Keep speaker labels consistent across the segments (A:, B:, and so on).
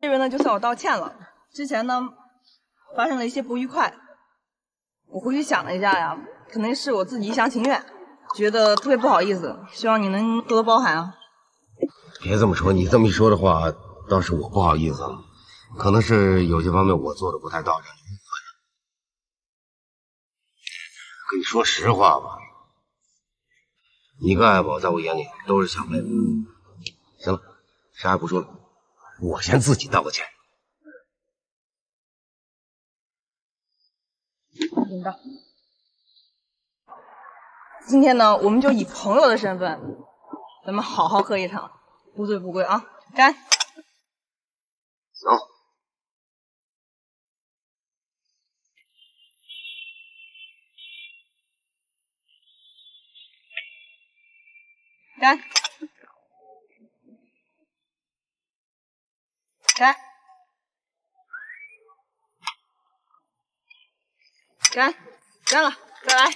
A: 这边呢就向我道歉了。之前呢发生了一些不愉快，我回去想了一下呀，可能是我自己一厢情愿，觉得特别不好意思，希望你能多多包涵啊。
B: 别这么说，你这么一说的话，倒是我不好意思了，可能是有些方面我做的不太到，让你误会了。跟你说实话吧，你跟爱宝在我眼里都是小妹妹。行了，啥也不说了，我先自己道个歉。
A: 领导，今天呢，我们就以朋友的身份，咱们好好喝一场，不醉不归啊！干！
B: 走。
A: 干！干！干！干了，再来！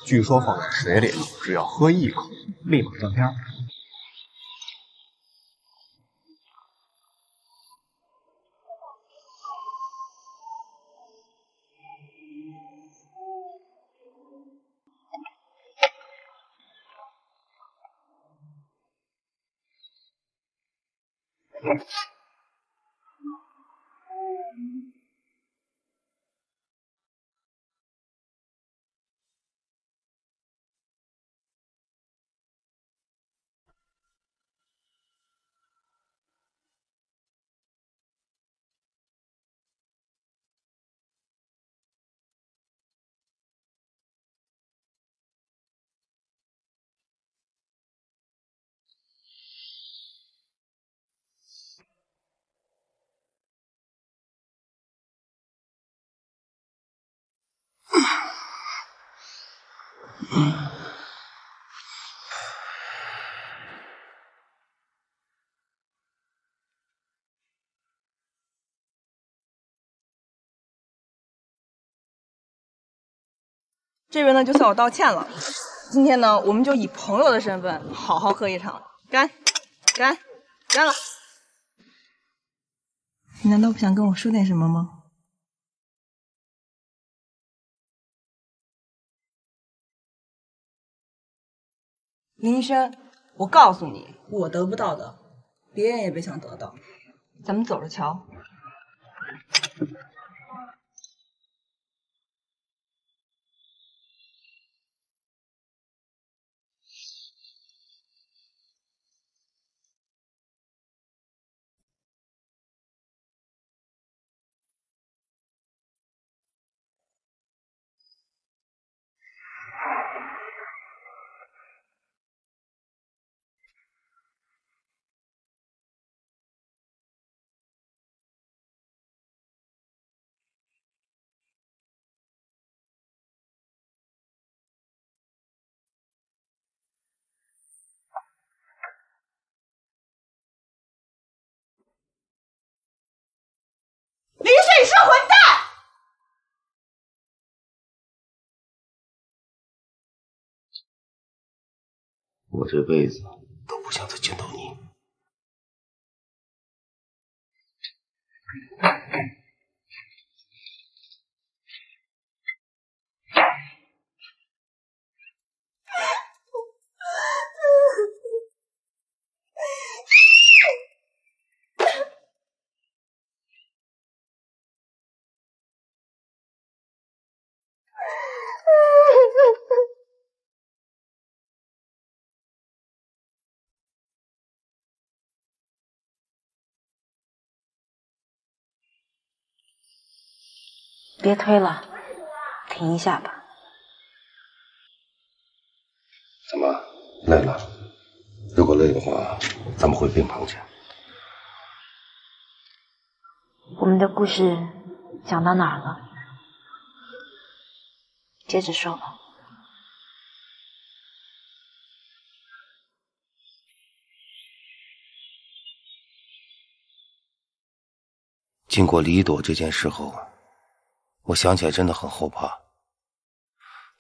C: 据说放在水里头，只要喝一口，立马断片。
A: 这边呢就向我道歉了。今天呢，我们就以朋友的身份，好好喝一场。干！干！干了！你难道不想跟我说点什么吗？林医生，我告诉你，我得不到的，别人也别想得到。咱们走着瞧。林医生，你是个混蛋！
B: 我这辈子都不想再见到你。
D: 别推了，停一下吧。
B: 怎么累了？如果累的话，咱们回病房去。
D: 我们的故事讲到哪儿了？接着说吧。
B: 经过李朵这件事后，我想起来真的很后怕。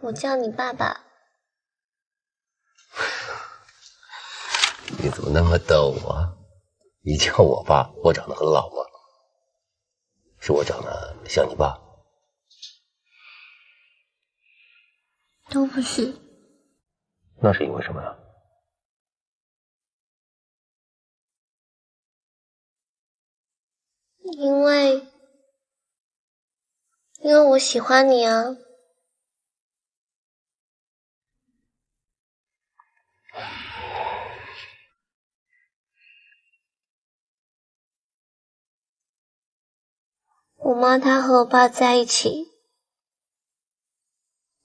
E: 我叫你爸爸。
B: 你怎么那么逗啊？你叫我爸，我长得很老吗？是我长得像你爸？
E: 都不是。
B: 那是因为什么呀？
E: 因为我喜欢你啊。我妈她和我爸在一起，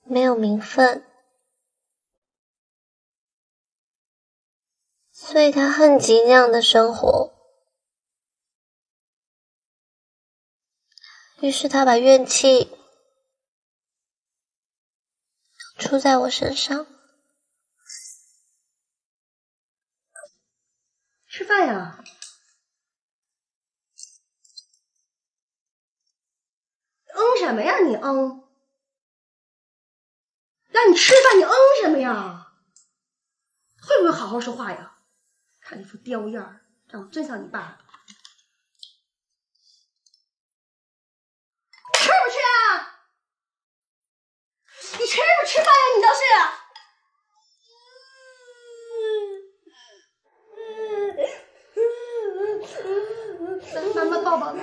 E: 没有名分，所以她恨极那样的生活。于是她把怨气出在我身上。
F: 吃饭呀！什么呀你让你吃饭你什么呀？会不会好好说话呀？看那副刁样儿，长得真像你爸。吃不吃啊？你吃不吃饭呀？你倒是！妈妈抱抱呢。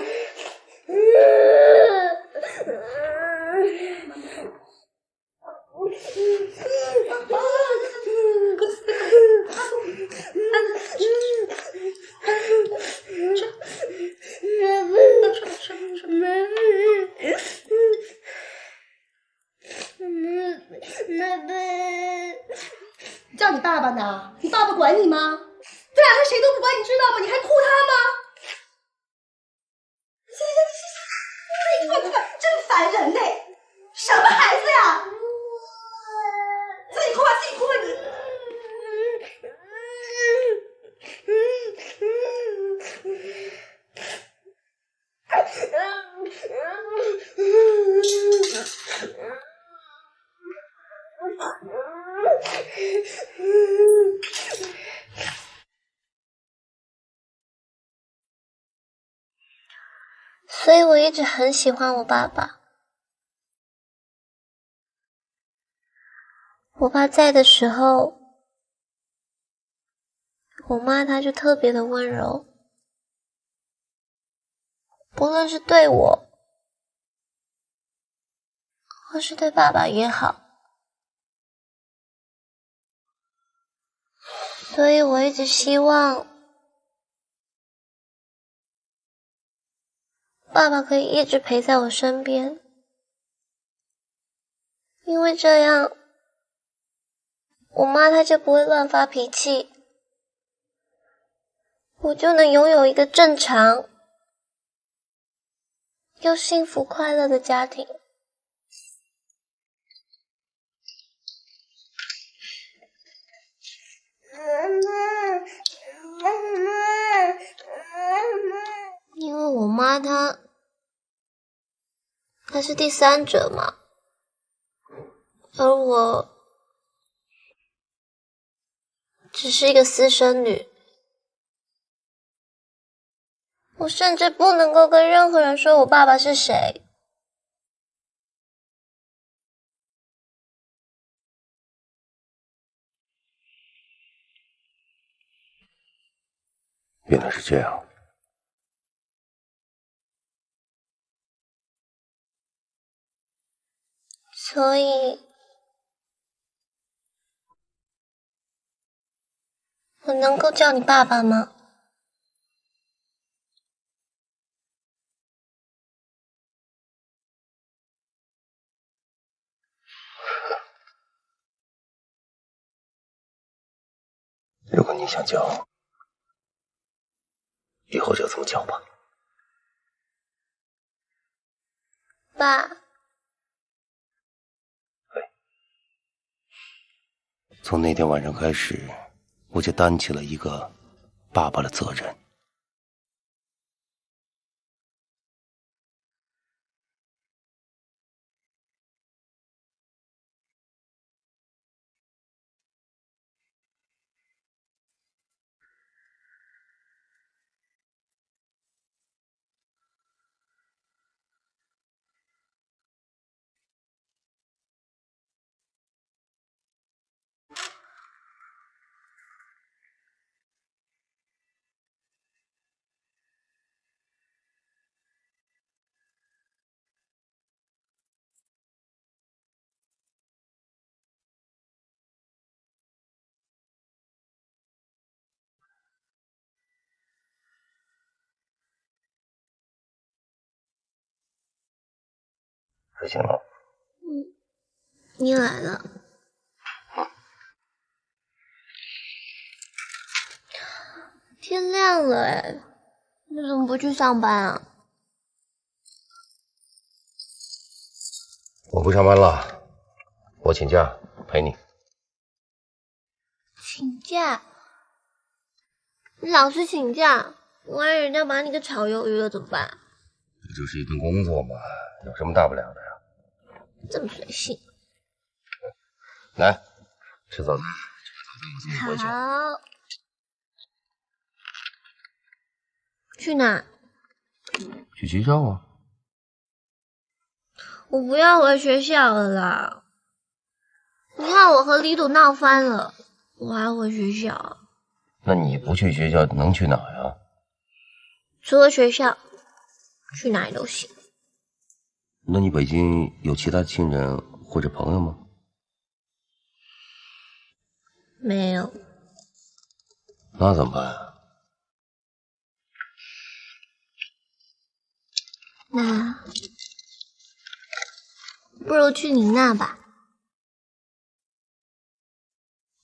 F: 叫你爸爸呢？你爸爸管你吗？这两天谁都不管，你知道吗？你还哭他吗？行，快，真烦人呢！什么孩子呀？自己哭吧，自己哭吧你。
E: 所以我一直很喜欢我爸爸。我爸在的时候，我妈她就特别的温柔，不论是对我，或是对爸爸也好。所以我一直希望爸爸可以一直陪在我身边，因为这样我妈她就不会乱发脾气，我就能拥有一个正常又幸福快乐的家庭。因为我妈她是第三者嘛，而我只是一个私生女，我甚至不能够跟任何人说我爸爸是谁。
B: 原来是这样。
E: 所以我能够叫你爸爸吗？
B: 如果你想叫，以后就这么叫吧。
E: 爸。
B: 从那天晚上开始，我就担起了一个爸爸的责任。睡醒了。
E: 你来了。天亮了哎，你怎么不去上班啊？
B: 我不上班了，我请假陪你。
E: 请假？你老是请假，万一人家把你给炒鱿鱼了怎么办？
B: 这就是一份工作嘛，有什么大不了的呀？
E: 这么随性。
B: 来，吃早餐。
E: 好。去哪？
B: 去学校啊。
E: 我不要回学校了啦！你看我和李朵闹翻了，我还要回学校。
B: 那你不去学校能去哪呀？
E: 除了学校，去哪里都行。
B: 那你北京有其他亲人或者朋友吗？
E: 没有。
B: 那怎么办啊？
E: 那不如去你那吧。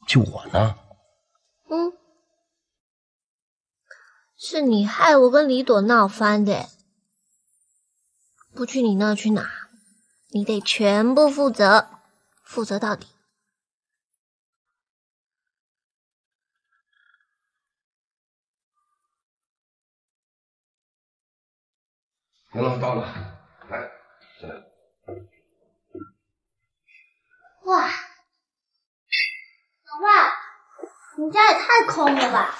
B: 去我那？
E: 是你害我跟李朵闹翻的，不去你那去哪？你得全部负责，负责到底。
B: 行了，到了，来，进来。
E: 哇，老爸，你家也太空了吧！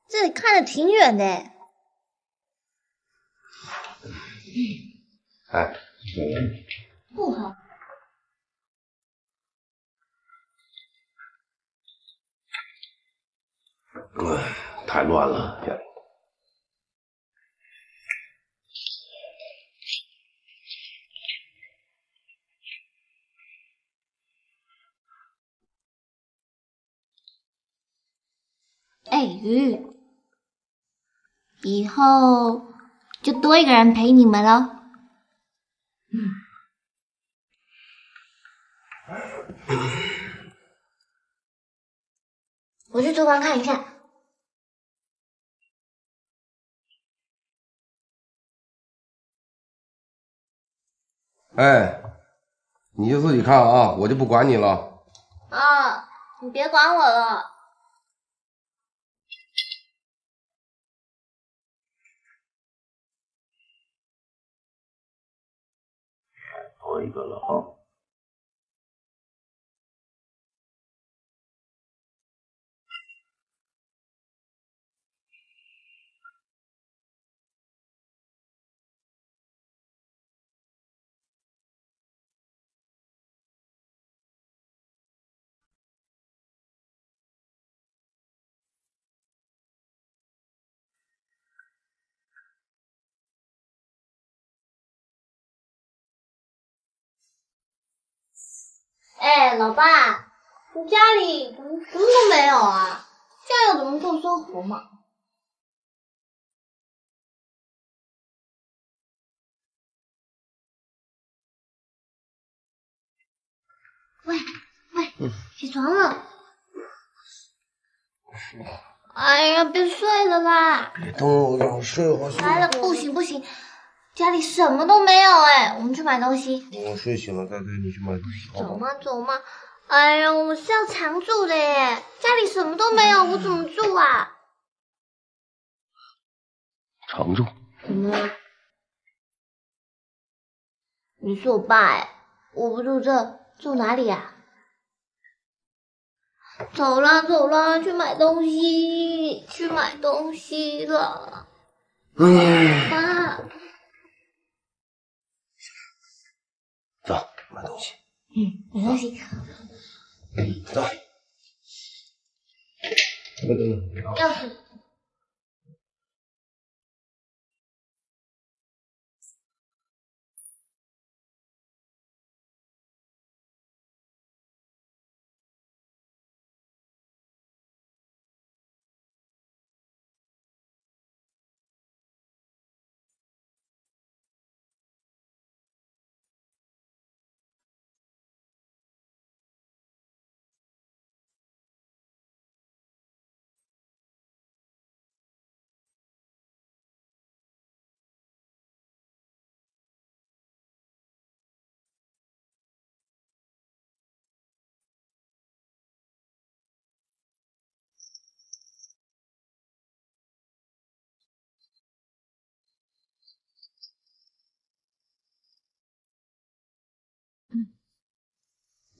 E: 这里看着挺远的。
B: 哎，
E: 不好。
B: 太乱了，家里。
E: 哎，鱼，以后就多一个人陪你们了。我去厨房看一下。
B: 哎，你就自己看啊，我就不管你了。
E: 啊，你别管我了。
B: 多一个了啊。
E: 哎，老爸，你家里怎么什么都没有啊？这样又怎么过生活嘛？喂，起床了！哎呀，别睡了啦！
B: 别动，我想睡会儿。
E: 来了，不行，家里什么都没有哎，我们去买东西。
B: 我睡醒了再带你去买东西，好吗？
E: 走嘛！哎呀，我们是要常住的耶，家里什么都没有，我怎么住啊？
B: 常住。
E: 怎么了？你是我爸哎，我不住这，住哪里啊？走啦，去买东西了。爸，
B: 走，买东西。
E: 买东西。
B: 走。
E: 钥匙。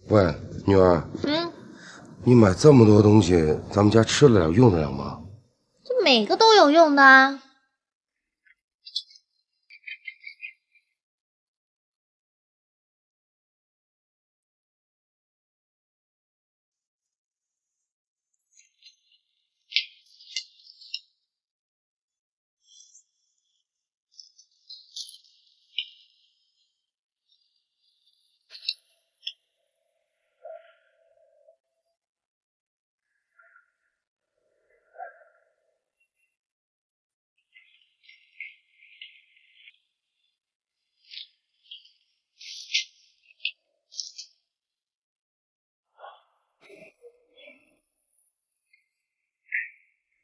B: 喂，女儿，你买这么多东西，咱们家吃得了用得了吗？
E: 这每个都有用的啊。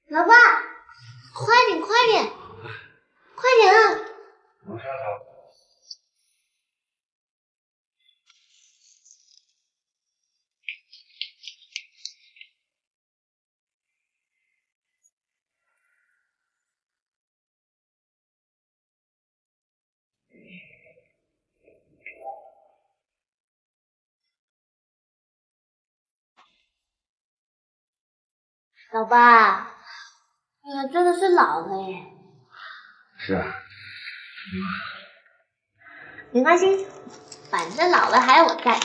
E: 老爸，快点，快点，快点啊！
B: 我看看。
E: 老爸，你还真的是老了耶。
B: 是啊。
E: 没关系，反正老了还有我在。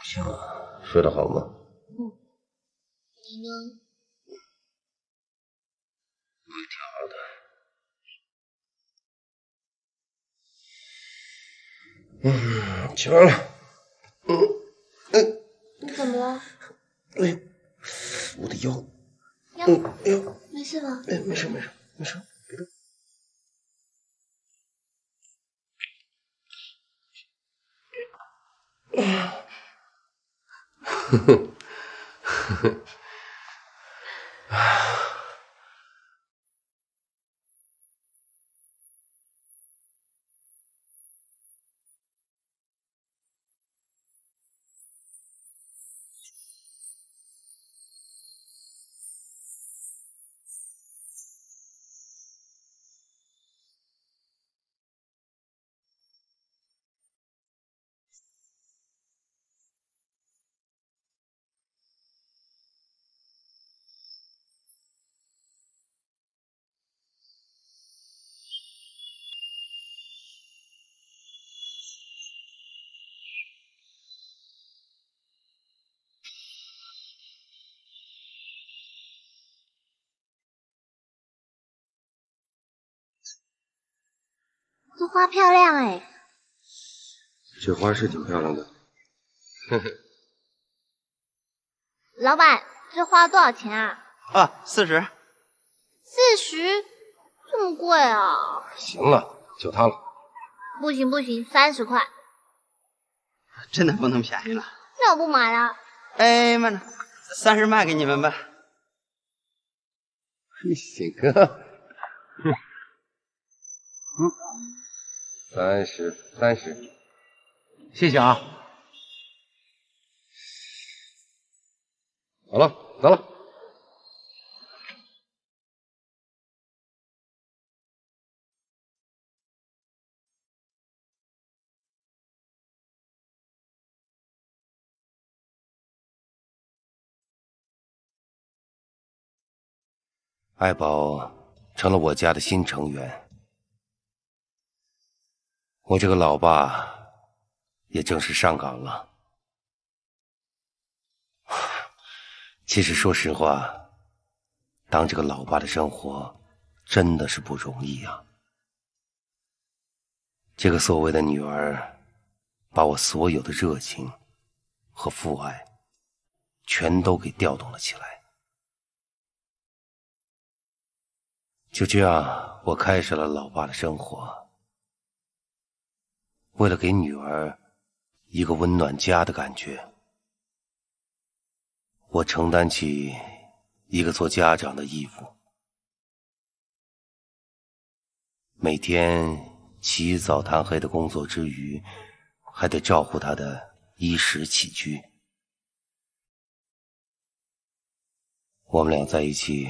B: 行，睡得好吗？
E: 你呢？
B: 我也挺好的。起来了。
E: 你怎么了？
B: 哎，我的腰。腰。
E: 没事吧？
B: 哎，没事没事没事，别动。呵呵呵呵。
E: 这花漂亮哎。
B: 这花是挺漂亮的。呵呵。
E: 老板，这花多少钱啊？
G: 啊，40。
E: 40？这么贵啊？
B: 行了，就它了。
E: 不行不行，30块。
G: 真的不能便宜了。
E: 那我不买了。
G: 哎，慢着，30卖给你们吧。
B: 行啊。30，谢谢啊。好了，走了。爱宝成了我家的新成员，我这个老爸也正式上岗了。其实说实话，当这个老爸的生活真的是不容易啊。这个所谓的女儿，把我所有的热情和父爱全都给调动了起来。就这样，我开始了老爸的生活。为了给女儿一个温暖家的感觉，我承担起一个做家长的义务，每天起早贪黑的工作之余，还得照顾她的衣食起居。我们俩在一起，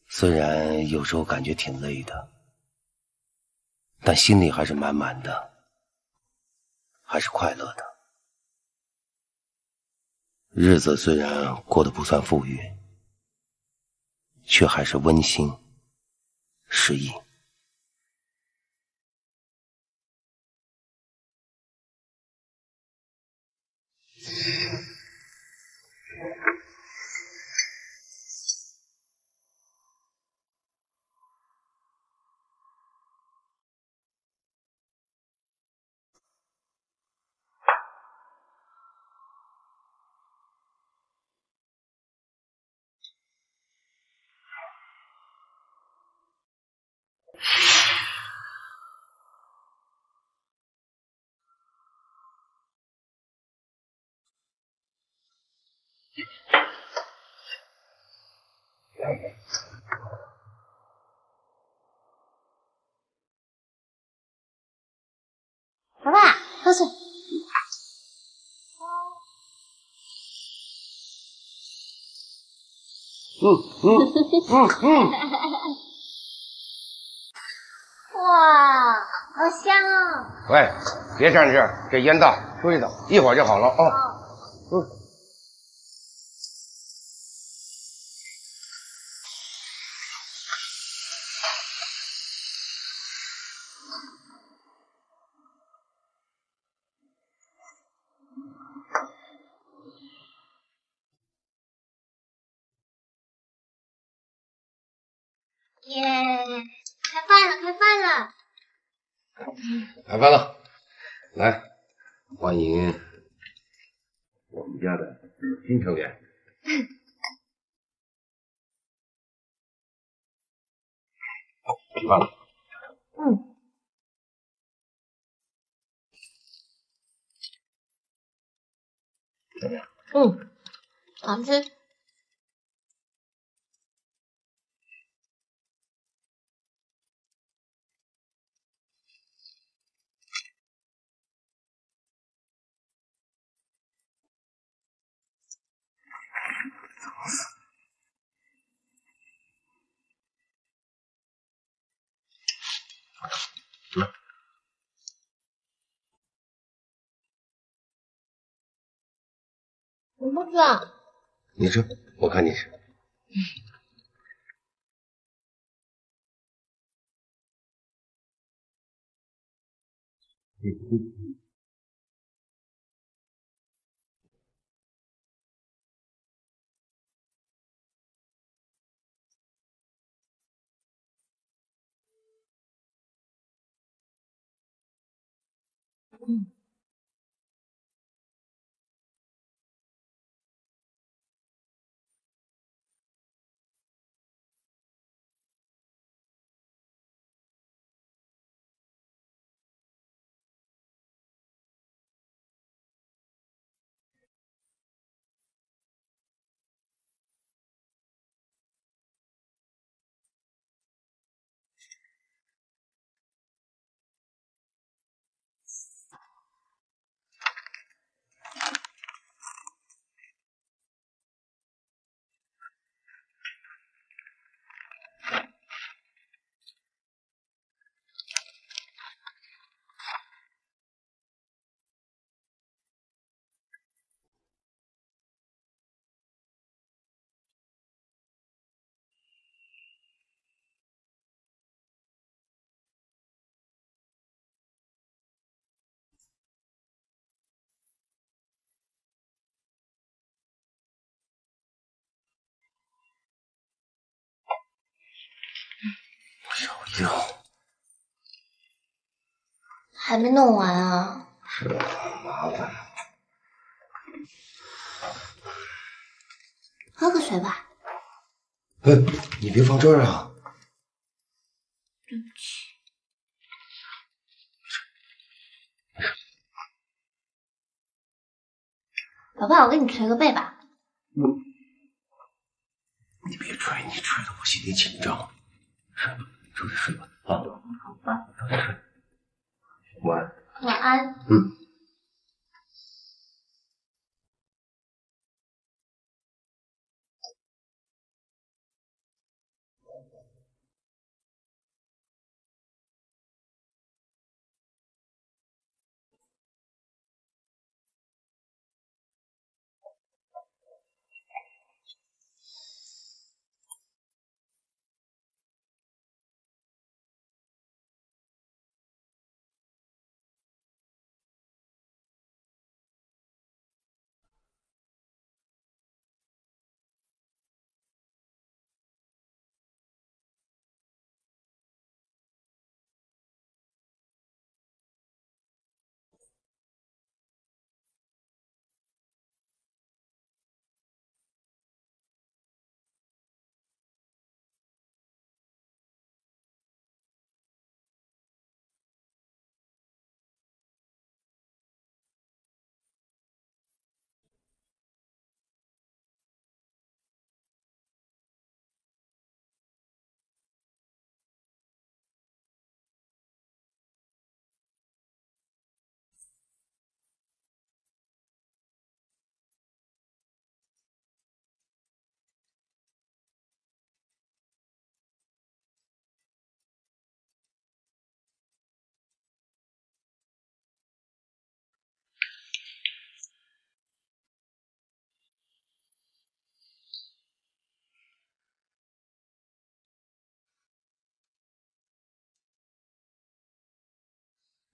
B: 虽然有时候感觉挺累的，但心里还是满满的，还是快乐的。日子虽然过得不算富裕，却还是温馨诗意。
E: 老爸，喝水。哇，好香哦！
B: 喂，别站这儿，这烟大，追的，一会儿就好了啊。
E: 耶，开饭了，开饭了！
B: 开饭了，来，欢迎我们家的新成员。吃饭了。
E: 好吃。我不吃。
B: 你吃，我看你吃。手药
E: 还没弄完啊？
B: 是啊，麻烦。
E: 喝个水吧。
B: 你别放这儿啊！
E: 对不起。宝贝，我给你捶个背吧。
B: 你别吹，你吹的我心里紧张。睡吧，早点睡吧。啊，
E: 好吧。
B: 早点睡。晚安。
E: 晚安。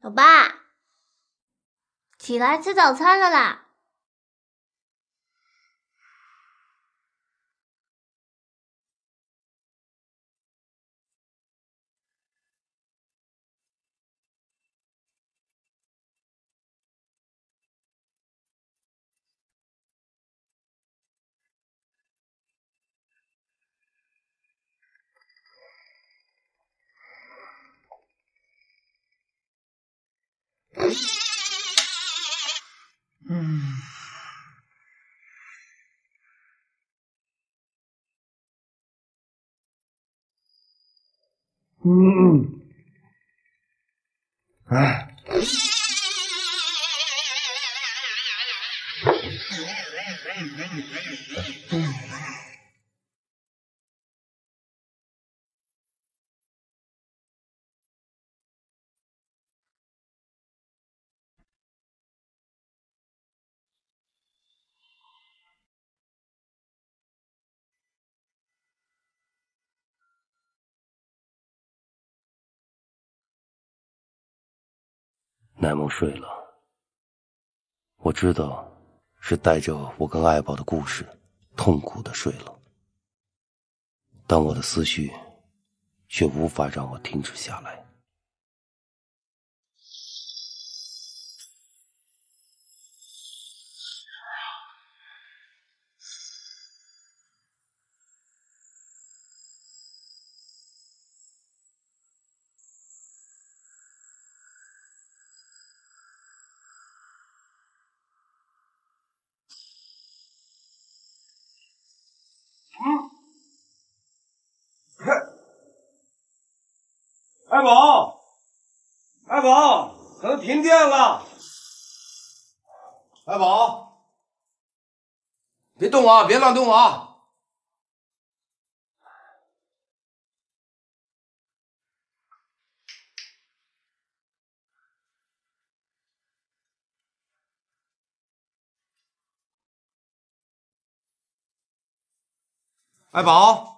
E: 老爸，起来吃早餐了啦！
B: 奈梦睡了，我知道是带着我跟爱宝的故事痛苦的睡了，但我的思绪却无法让我停止下来。爱宝，爱宝，可能停电了。爱宝，别动啊，别乱动啊！爱宝。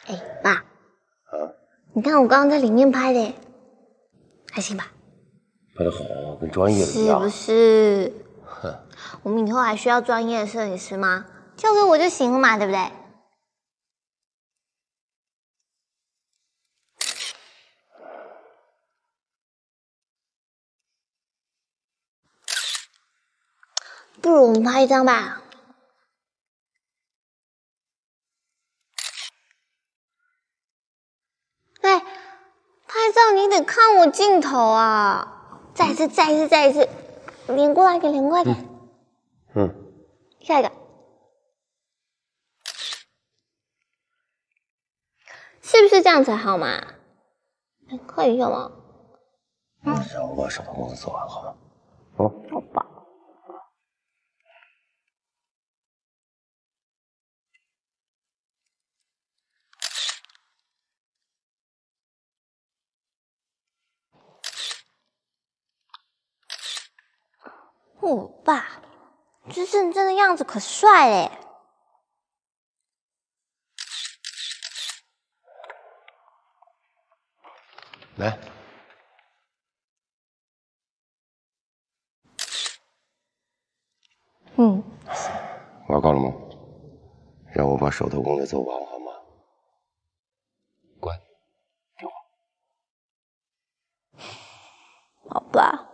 E: 哎，爸，你看我刚刚在里面拍的，还行吧？
B: 拍得好，跟专业的一样。
E: 是不是？哼，我们以后还需要专业的摄影师吗？交给我就行了嘛，对不对？不如我们拍一张吧。哎，拍照你得看我镜头啊！再一次，连过来点。下一个，是不是这样才好嘛？看一下嘛。
B: 让我把手头工作做完好吗？
E: 好吧。我爸，这认真的样子可帅嘞！
B: 来，玩够了吗？让我把手头工作做完好吗？乖，听话。
E: 好吧。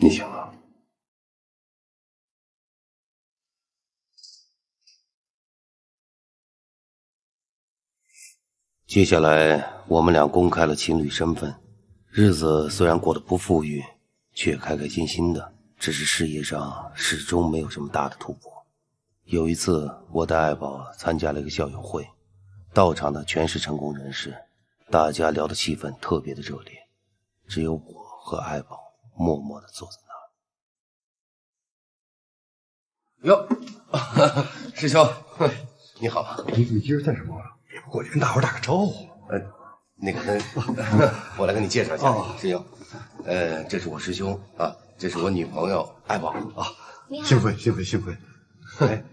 B: 你想啊？接下来，我们俩公开了情侣身份，日子虽然过得不富裕，却开开心心的。只是事业上始终没有什么大的突破。有一次，我带爱宝参加了一个校友会，到场的全是成功人士，大家聊的气氛特别的热烈，只有我和爱宝默默地坐在那儿。哟，师兄，你好。
C: 你今儿干什么啊？也不过去跟大伙打个招呼。
B: 那个，我来给你介绍一下，师兄。这是我师兄啊，这是我女朋友爱宝啊。
C: 幸会，幸会，幸会。哎，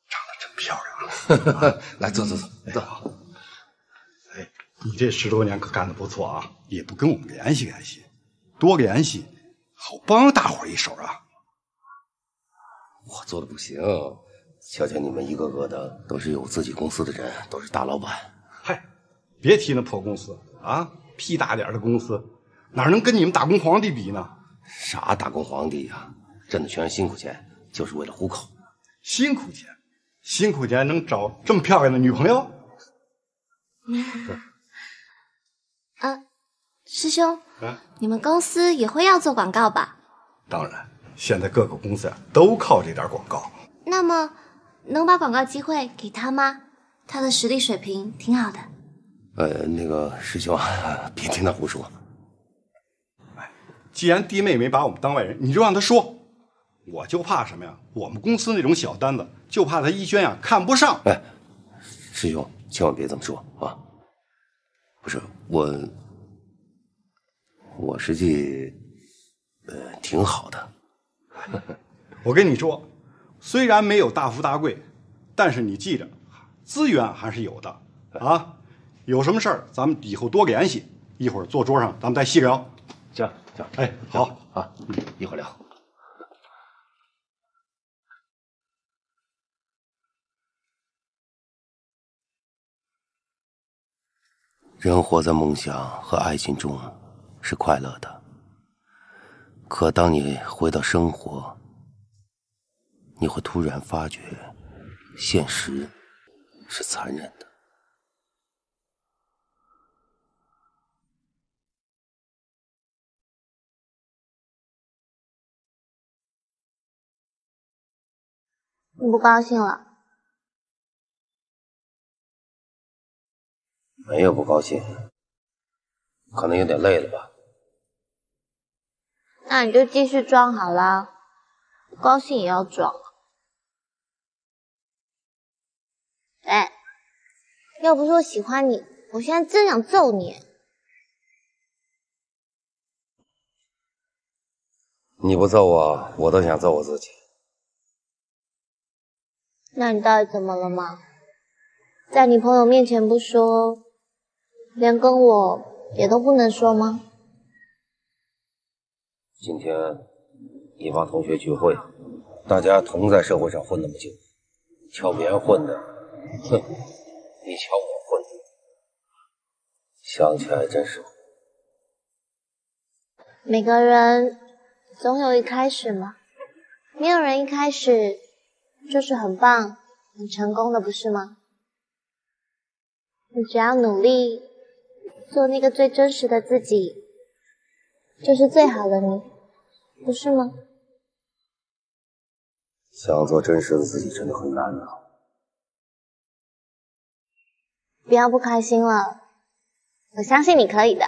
C: 长得真漂亮。
B: 来，坐。
C: 哎，你这10多年可干得不错啊，也不跟我们联系联系，多联系，好帮大伙一手啊。
B: 我做的不行，瞧瞧你们一个个的都是有自己公司的人，都是大老板。
C: 嗨，别提那破公司啊，屁大点的公司，哪能跟你们打工皇帝比呢？
B: 啥打工皇帝呀，挣的全是辛苦钱，就是为了糊口。
C: 辛苦钱能找这么漂亮的女朋友？
E: 师兄，你们公司也会要做广告吧？
C: 当然，现在各个公司都靠这点广告。
E: 那么，能把广告机会给他吗？他的实力水平挺好的。
B: 那个师兄，别听他胡说。
C: 既然弟妹没把我们当外人，你就让他说。我就怕什么呀？我们公司那种小单子，就怕他一轩呀看不上。
B: 哎，师兄，千万别这么说啊！不是我实际挺好的。
C: 我跟你说，虽然没有大富大贵，但是你记着，资源还是有的啊。有什么事儿，咱们以后多联系。一会儿坐桌上，咱们再细聊。
B: 行，
C: 哎，好
B: 啊，一会儿聊。人活在梦想和爱情中是快乐的，可当你回到生活，你会突然发觉，现实是残忍的。
E: 你不高兴了？
B: 没有不高兴，可能有点累了吧。
E: 那你就继续装好了，不高兴也要装。哎，要不是我喜欢你，我现在真想揍你。
B: 你不揍我，我都想揍我自己。
E: 那你到底怎么了嘛？在你朋友面前不说，连跟我也都不能说吗？
B: 今天一帮同学聚会，大家同在社会上混那么久，瞧别人混的，哼，你瞧我混的，想起来真是。
E: 每个人总有一开始嘛，没有人一开始就是很棒、很成功的，不是吗？你只要努力做那个最真实的自己，就是最好的你，不是吗？
B: 想做真实的自己真的很难啊。
E: 不要不开心了，我相信你可以的。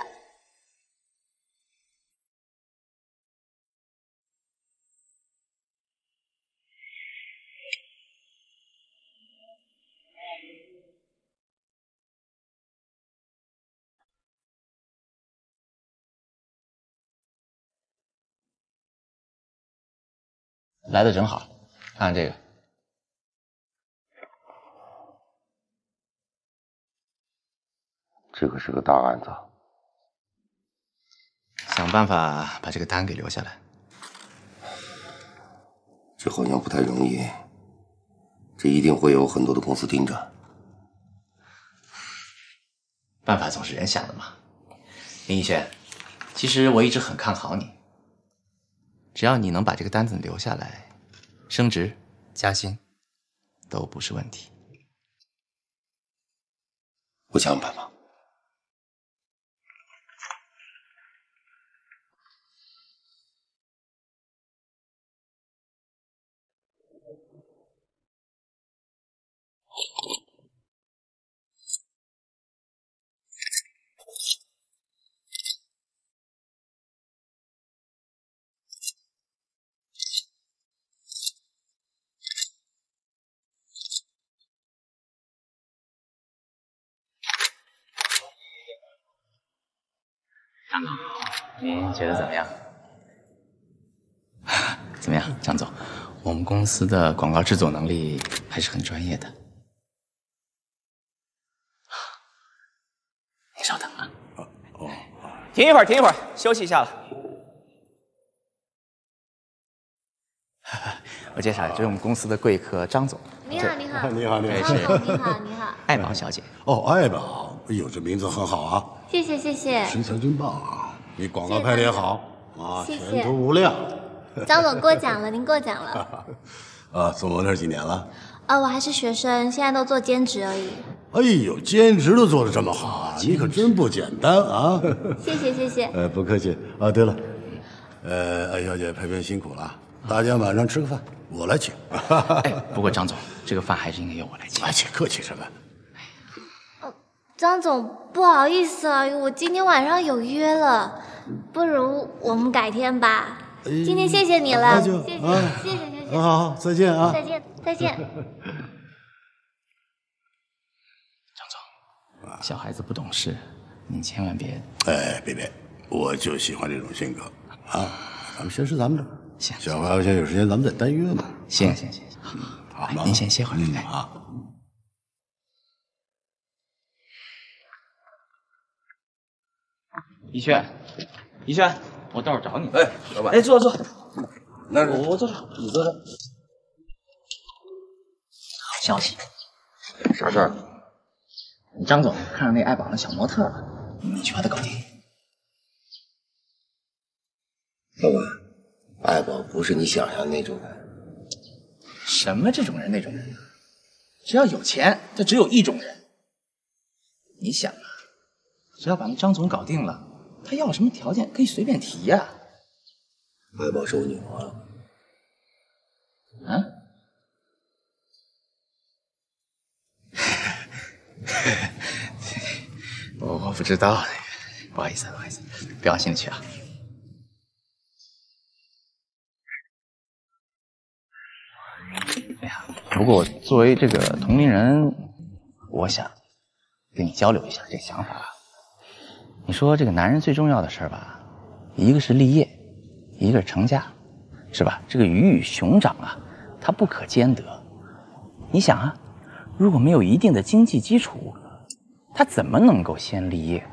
H: 来的正好，看看这个。
B: 这个是个大案子，
H: 想办法把这个单给留下来。
B: 这好像不太容易，这一定会有很多的公司盯着。
H: 办法总是人想的嘛。林逸轩，其实我一直很看好你。只要你能把这个单子留下来，升职加薪都不是问题。
B: 我想办法。
H: 张总，您觉得怎么样？怎么样，张总？我们公司的广告制作能力还是很专业的。您稍等啊。
I: 停一会儿，停一会儿，休息一下了。
H: 我介绍，这是我们公司的贵客张总。
E: 你好，你好，
C: 你好，你好，
H: 这是
E: 你好，你好。
H: 爱宝小姐。
J: 哦，爱宝，哎呦，这名字很好啊。
E: 谢谢，谢谢。
J: 身材真棒啊！你广告拍的也好啊，
E: 谢谢
J: 前途无量。
E: 张总过奖了，您过奖了。
J: 啊，做模特几年了？
E: 我还是学生，现在都做兼职而已。
J: 哎呦，兼职都做得这么好啊，你可真不简单啊！
E: 谢谢，谢谢。
J: 不客气啊。对了，艾小姐拍片辛苦了，大家晚上吃个饭，我来请。
H: 哎，不过张总，这个饭还是应该由我来请。
J: 而且客气什么？
E: 张总，不好意思啊，我今天晚上有约了，不如我们改天吧。今天谢谢你了，谢谢，谢谢，谢谢。
J: 好，再见啊！
E: 再见，再见。
H: 张总，小孩子不懂事，您千万别……
J: 哎，别，我就喜欢这种性格啊！咱们先吃咱们的，
H: 行。
J: 小花先有时间咱们再单约嘛。
H: 行，好，您先歇会儿。
J: 啊。
I: 逸轩，逸轩，我到时候找你。
B: 哎，老板。
I: 哎，坐。
B: 那
I: 我坐这，你坐这。
H: 好消息，
B: 啥事儿？
H: 张总看上那爱宝的小模特了，你去把他搞定。
B: 老板，爱宝不是你想象的那种人。
H: 什么这种人那种人？只要有钱，就只有一种人。你想啊，只要把那张总搞定了，他要什么条件可以随便提呀。
B: 爱宝是我女朋友。
H: 啊？我不知道那个，不好意思，别往心里去啊。哎呀，不过作为这个同龄人，我想跟你交流一下这个想法。你说这个男人最重要的事儿吧，一个是立业，一个是成家，是吧？这个鱼与熊掌啊，它不可兼得。你想啊，如果没有一定的经济基础，他怎么能够先立业，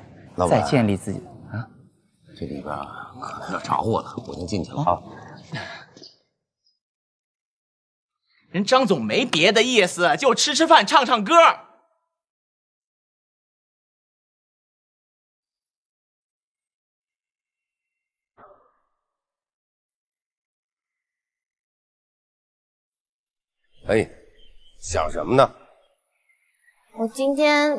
H: 再建立自己啊？
B: 这里边可能要找我了，我先进去了。
H: 好。人张总没别的意思，就吃饭唱唱歌。
B: 哎，想什么呢？
E: 我今天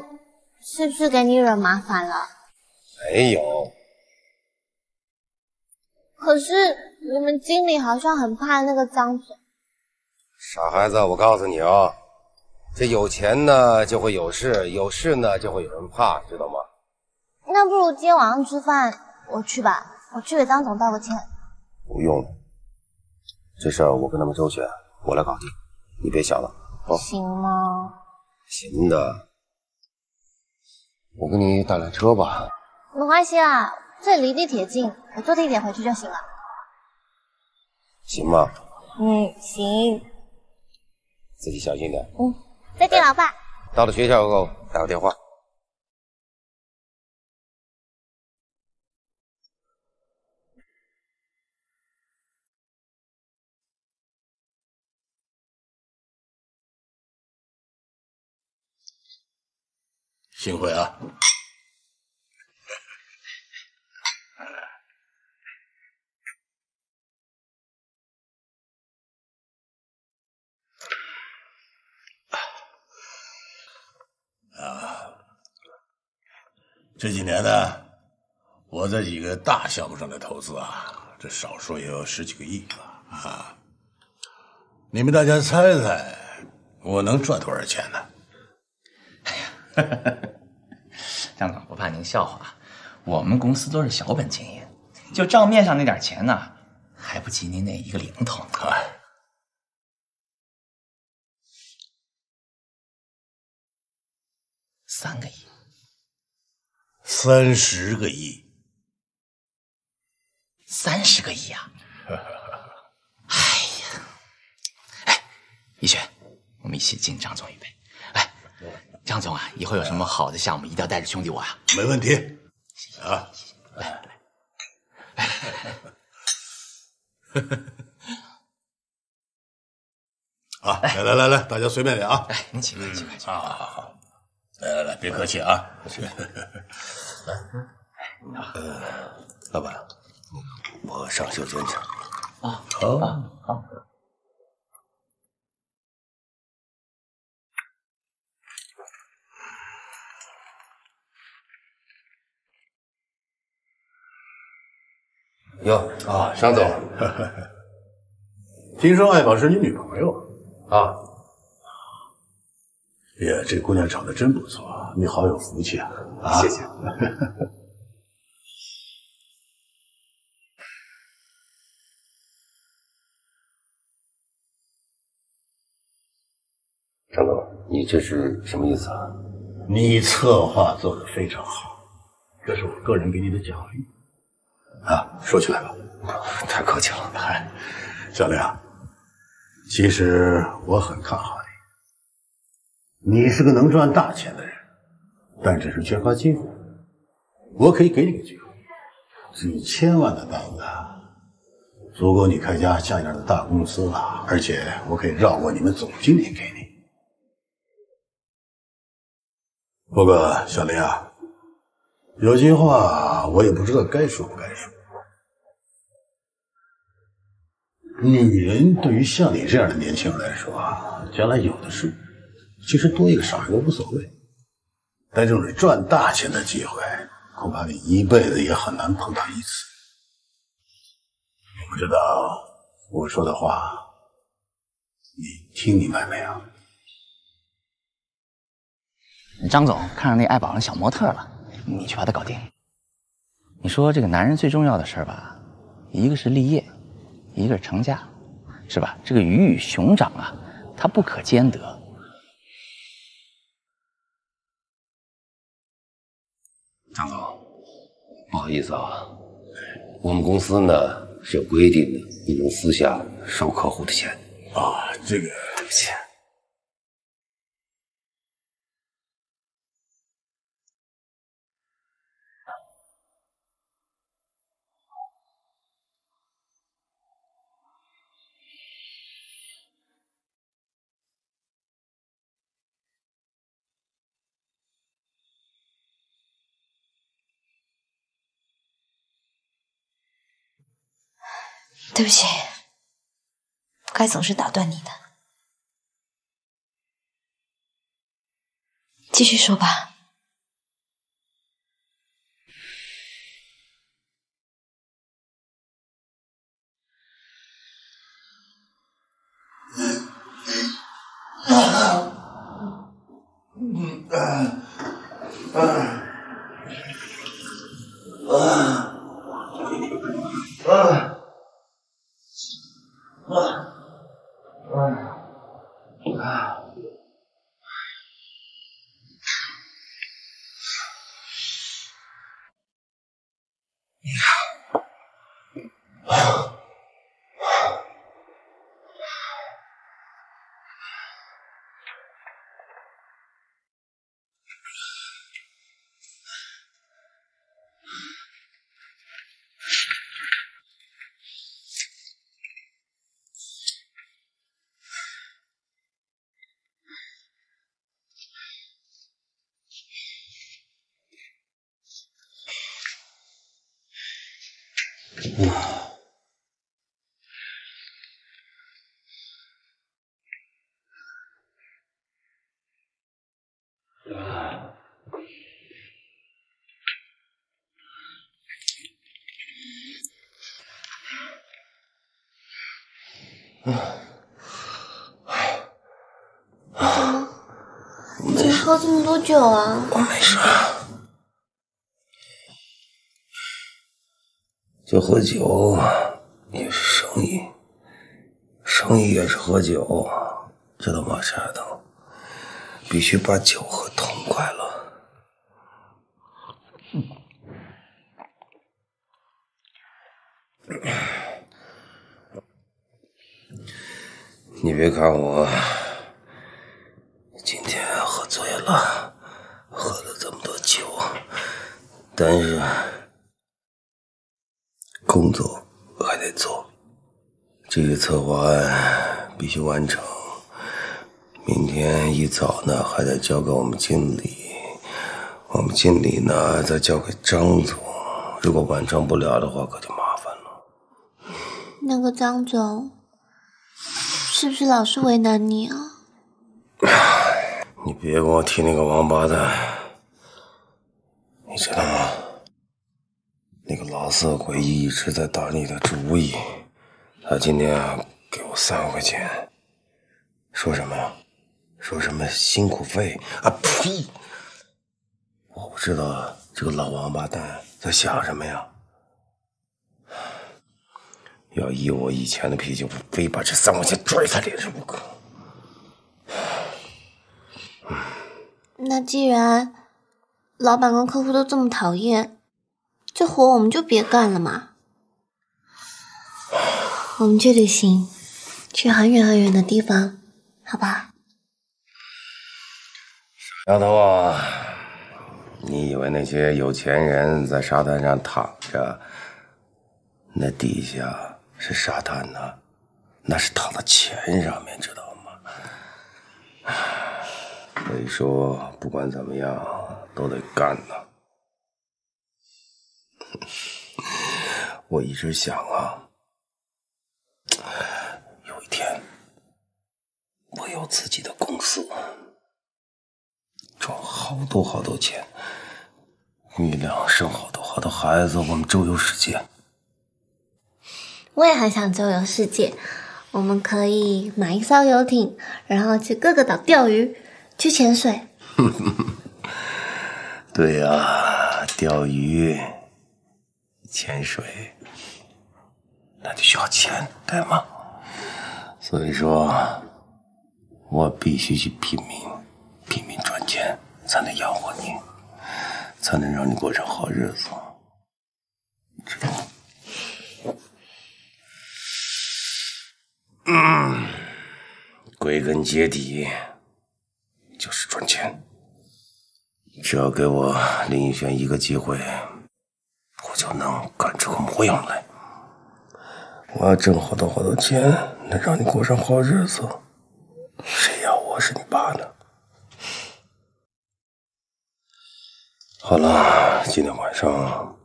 E: 是不是给你惹麻烦了？
B: 没有。
E: 可是你们经理好像很怕那个张总。
B: 傻孩子，我告诉你啊，这有钱呢就会有事，有事呢就会有人怕，知道吗？
E: 那不如今天晚上吃饭我去吧，我去给张总道个歉。
B: 不用了，这事儿我跟他们周旋，我来搞定，你别想了。哦，
E: 行吗？
B: 行的，我给你打辆车吧。
E: 没关系啦，这里离地铁近，我坐地铁回去就行了。
B: 行吗？
E: 行。
B: 自己小心点。
E: 再见，老爸。
B: 到了学校后打个电话。
J: 幸会啊！这几年呢，我在几个大项目上的投资啊，这少说也有10几个亿了啊！你们大家猜猜，我能赚多少钱呢？
H: 张总，不怕您笑话，我们公司都是小本经营，就账面上那点钱呢，还不及您那一个零头呢。3个亿
J: ，30个亿
H: ，30个亿啊！哎呀，哎，逸轩，我们一起敬张总一杯。哎，张总啊，以后有什么好的项目，一定要带着兄弟我啊。
J: 没问题。啊，
H: 来。
J: 啊，来，大家随便点啊！
H: 哎，您请。
J: 好，来，别客气啊。
B: 老板，我上袖间去。
H: 好。
B: 哟啊，张总，
J: 听说爱宝是你女朋友
B: 啊？
J: 哎呀，这姑娘长得真不错，你好有福气啊！
B: 谢谢。张总，你这是什么意思啊？
J: 你策划做得非常好，这是我个人给你的奖励。啊，说起来吧，
B: 太客气了。
J: 嗨，小亮，其实我很看好你。你是个能赚大钱的人，但只是缺乏机会。我可以给你个机会，几千万的单子，足够你开家像样的大公司了，而且我可以绕过你们总经理给你。不过，小林啊，有句话我也不知道该说不该说。女人对于像你这样的年轻人来说啊，将来有的是，其实多一个少一个无所谓。但这种赚大钱的机会，恐怕你一辈子也很难碰到一次。不知道我说的话，你听明白没有？
H: 张总看上那爱宝的小模特了，你去把他搞定。你说这个男人最重要的事儿吧，一个是立业，一个是成家，是吧？这个鱼与熊掌啊，它不可兼得。
B: 张总，不好意思啊，我们公司呢是有规定的，不能私下收客户的钱。
J: 啊，这个
B: 对不起。
D: 对不起，不该总是打断你的。继续说吧。
E: 怎么喝这么多酒啊？
B: 我没事，就喝酒也是生意，生意也是喝酒，知道吗，傻头？必须把酒喝痛快了。你别看我今天喝醉了，喝了这么多酒，但是工作还得做，这个策划案必须完成。明天一早呢，还得交给我们经理，我们经理呢再交给张总。如果完成不了的话，可就麻烦了。
E: 那个张总是不是老是为难你啊？
B: 你别跟我提那个王八蛋，你知道吗？那个老色鬼一直在打你的主意，他今天给我3万块钱，说什么呀？说什么辛苦费啊？呸！我不知道这个老王八蛋在想什么呀。要依我以前的脾气，我非把这3万块钱拽他脸上不可。
E: 那既然老板跟客户都这么讨厌，这活我们就别干了嘛。我们去旅行，去很远很远的地方，好吧？
B: 丫头啊，你以为那些有钱人在沙滩上躺着，那底下是沙滩呢？那是躺在钱上面，知道吗？所以说，不管怎么样，都得干呢。我一直想啊，有一天我有自己的公司，赚好多好多钱，女俩生好多好多孩子，我们周游世界。
E: 我也很想周游世界，我们可以买一艘游艇，然后去各个岛钓鱼，去潜水。
B: 对呀，钓鱼、潜水，那就需要钱，对吗？所以说，我必须去拼命赚钱，才能养活你，才能让你过上好日子，知道吗？归根结底就是赚钱。只要给我林奕轩一个机会，我就能干出个模样来。我要挣好多好多钱，能让你过上好日子。谁要我是你爸呢？好了，今天晚上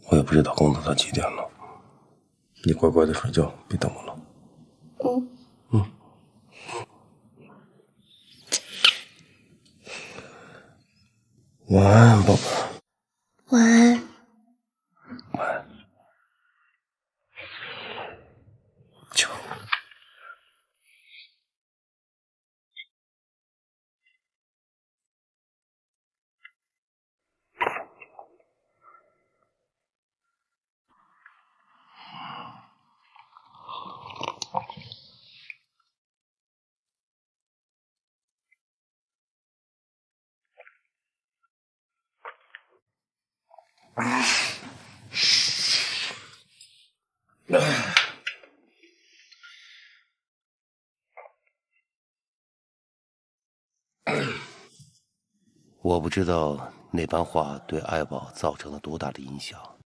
B: 我也不知道工作到几点了，你乖乖的睡觉，别等我了。晚安，宝贝。
E: 晚安。
B: 晚安。就。我不知道那番话对爱宝造成了多大的影响，